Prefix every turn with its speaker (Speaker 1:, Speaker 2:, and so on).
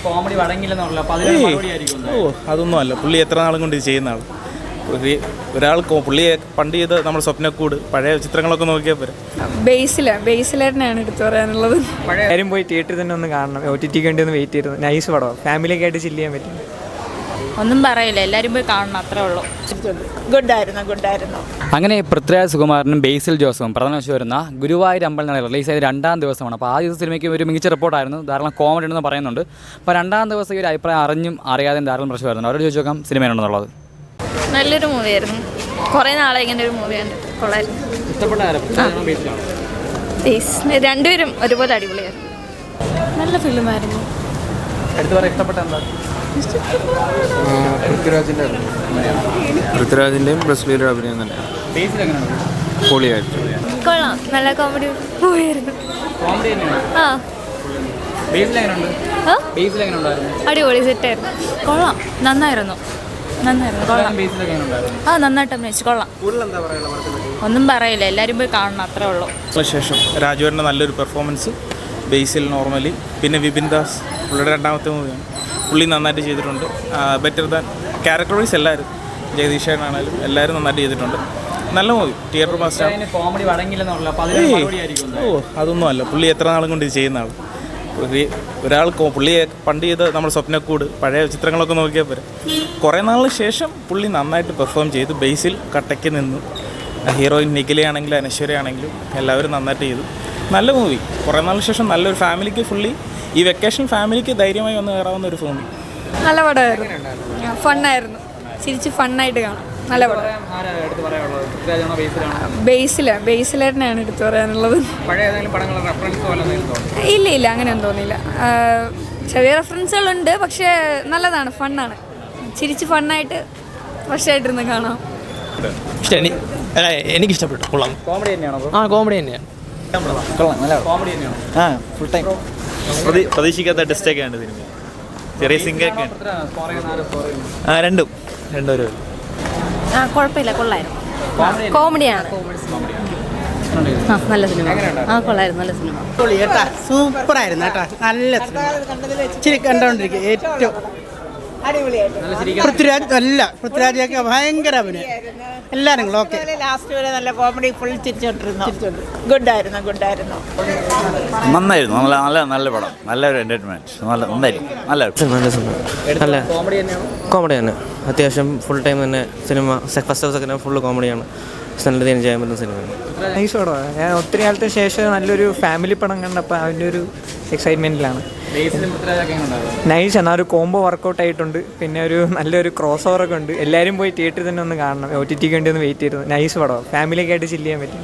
Speaker 1: Comedy
Speaker 2: അതൊന്നും അല്ല. പുള്ളി എത്ര നാളും കൊണ്ട് ഇത് ചെയ്യുന്ന ആൾ. ഒരാൾ പുള്ളിയെ പണ്ട് ചെയ്ത് നമ്മൾ സ്വപ്നക്കൂട് പഴയ ചിത്രങ്ങളൊക്കെ നോക്കിയാൽ പോരാ.
Speaker 3: ബേസിലാണ് എടുത്തു പറയാനുള്ളത്.
Speaker 1: പഴയ പോയി തിയേറ്ററിൽ തന്നെ ഒന്ന് കാണണം. OTT വേണ്ടി ഒന്ന് വെയിറ്റ് ചെയ്തു. നൈസ് പടം, ഫാമിലിയൊക്കെ ആയിട്ട് ചില്ല് ചെയ്യാൻ പറ്റും.
Speaker 3: ഒന്നും പറയില്ല, എല്ലാവരും പോയി കാണണം, അത്രേ ഉള്ളൂ. ഗുഡായിരുന്നു.
Speaker 4: അങ്ങനെ പൃഥ്വിരാജ് സുകുമാരനും ബേസിൽ ജോസഫും പ്രധാന വരുന്ന ഗുരുവായൂർ അമ്പലം റിലീസ് ചെയ്ത 2ാം ദിവസമാണ്. അപ്പോൾ ആദ്യ സിനിമയ്ക്ക് ഒരു മികച്ച റിപ്പോർട്ടായിരുന്നു, ധാരാളം കോമഡി ഉണ്ടെന്ന് പറയുന്നുണ്ട്. അപ്പോൾ 2ാം ദിവസം ഒരു അഭിപ്രായം അറിഞ്ഞും അറിയാതെയും ധാരാളം പ്രശ്നം വരുന്നുണ്ട്. അവരോട് ചോദിച്ചു നോക്കാം സിനിമയാണെന്നുള്ളത്.
Speaker 3: നല്ലൊരു മൂവിയായിരുന്നു. കുറേ നാളെ ഇങ്ങനെ ഒരു മൂവി കണ്ടിട്ട് കൊള്ളായിരുന്നു. രണ്ടുപേരും ഒരുപോലെ അടിപൊളിയായിരുന്നു. നല്ല ഫിലിമായിരുന്നു.
Speaker 5: പൃഥ്വിരാജിൻ്റെയും ബ്രസ്ലിയുടെ അഭിനയം തന്നെ പൊളിയായിട്ട്.
Speaker 3: കൊള്ളാം, നല്ല കോമഡി മൂവിയായിരുന്നു. അടിപൊളി സെറ്റായിരുന്നു. കൊള്ളാം, നന്നായിരുന്നു. നന്നായിട്ട് അഭിനയിച്ചു. കൊള്ളാം. ഒന്നും പറയില്ല, എല്ലാവരും പോയി കാണണം, അത്രേ ഉള്ളൂ.
Speaker 2: ശേഷം രാജുവേട്ടൻ്റെ നല്ലൊരു പെർഫോമൻസ്. ബേസിൽ നോർമലി, പിന്നെ വിപിൻ ദാസ് പുള്ളിയുടെ 2ാമത്തെ മൂവിയാണ്. പുള്ളി നന്നായിട്ട് ചെയ്തിട്ടുണ്ട്. ബെറ്റർ ദാൻ ക്യാരക്ടർ വൈസ് എല്ലാവരും, ജഗദീഷേനാണെങ്കിലും എല്ലാവരും നന്നായിട്ട് ചെയ്തിട്ടുണ്ട്. നല്ല മൂവി. Theatre master. അതൊന്നും അല്ല. പുള്ളി എത്ര നാളും കൊണ്ട് ഇത് ചെയ്യുന്ന ആൾ. ഒരാൾ പുള്ളിയെ പണ്ട് ചെയ്ത് നമ്മൾ സ്വപ്നക്കൂട് പഴയ ചിത്രങ്ങളൊക്കെ നോക്കിയാൽ പോരാ. കുറേ നാളിന് ശേഷം പുള്ളി നന്നായിട്ട് പെർഫോം ചെയ്തു. ബേസിൽ കട്ടയ്ക്ക് നിന്നു. ഹീറോയിൻ നിഖിലയാണെങ്കിലും അനശ്വരയാണെങ്കിലും എല്ലാവരും നന്നായിട്ട് ചെയ്തു. നല്ല മൂവി. കുറേ നാളിന് ശേഷം നല്ലൊരു ഫാമിലിക്ക് ഈ വെക്കേഷൻ ഫാമിലിക്ക് ധൈര്യമായി വന്ന് കയറാവുന്ന ഒരു മൂവി.
Speaker 3: നല്ല പടമായിരുന്നു. ഫണ്ണായിരുന്നു. ചിരിച്ച് ഫണ്ണായിട്ട് കാണാം. നല്ല പടം. ബേസിലാണ് എടുത്തു പറയാനുള്ളത്. ഇല്ല അങ്ങനെയൊന്നും തോന്നിയില്ല. ചെറിയ റെഫറൻസുകളുണ്ട്, പക്ഷേ നല്ലതാണ്, ഫണ്ണാണ്. ചിരിച്ച് ഫണ്ണായിട്ട് ഫ്രഷായിട്ടിരുന്ന് കാണാം.
Speaker 6: എനിക്കിഷ്ടപ്പെട്ടു. കൊള്ളാം. കോമഡി തന്നെയാണ്. കോമഡി തന്നെയാണ്.
Speaker 2: ഫുൾ ടൈം പ്രതീക്ഷിക്കാത്ത ടെസ്റ്റൊക്കെയാണ് സിനിമ. ചെറിയ സിംഗൊക്കെ രണ്ടും
Speaker 3: കുഴപ്പമില്ല, കൊള്ളായിരുന്നു. കോമഡിയാണ്. നല്ല സിനിമ. കൊള്ളായിരുന്നു. നല്ല സിനിമ.
Speaker 7: സൂപ്പറായിരുന്നു കേട്ടോ. നല്ല സിനിമ. ഇച്ചിരി കണ്ടോണ്ടിരിക്കുക. ഏറ്റവും പൃഥ്വിരാജൊക്കെ ഭയങ്കര അഭിനയം. എല്ലാവരും ഓക്കെ.
Speaker 8: ലാസ്റ്റ് വരെ നല്ല കോമഡി, ഫുൾ ചിരിച്ചോണ്ടിരുന്നു. ഗുഡായിരുന്നു.
Speaker 9: നന്നായിരുന്നു. നല്ല പടം. നല്ലൊരു എൻ്റർടൈൻമെൻറ്റ്. നല്ല
Speaker 6: കോമഡി തന്നെ. അത്യാവശ്യം ഫുൾ ടൈം തന്നെ cinema. First half second half full കോമഡിയാണ്. നല്ല രീതിയിൽ ചെയ്യാൻ പറ്റുന്ന സിനിമയാണ്.
Speaker 1: നൈസ് പടമാണ്. ഞാൻ ഒത്തിരി കാലത്തിന് ശേഷം നല്ലൊരു ഫാമിലി പടം കണ്ടപ്പോൾ അതിൻ്റെ ഒരു എക്സൈറ്റ്മെൻറ്റിലാണ്. നൈസ്. എന്നാൽ ഒരു കോംബോ വർക്കൗട്ട് ആയിട്ടുണ്ട്. പിന്നെ ഒരു നല്ലൊരു ക്രോസ് ഓവറൊക്കെ ഉണ്ട്. എല്ലാവരും പോയി തിയേറ്ററിൽ തന്നെ ഒന്ന് കാണണം. OTT വേണ്ടി ഒന്ന് വെയിറ്റ് ചെയ്തു. നൈസ് പടം, ഫാമിലിയൊക്കെ ആയിട്ട് ചില്ല് ചെയ്യാൻ പറ്റും.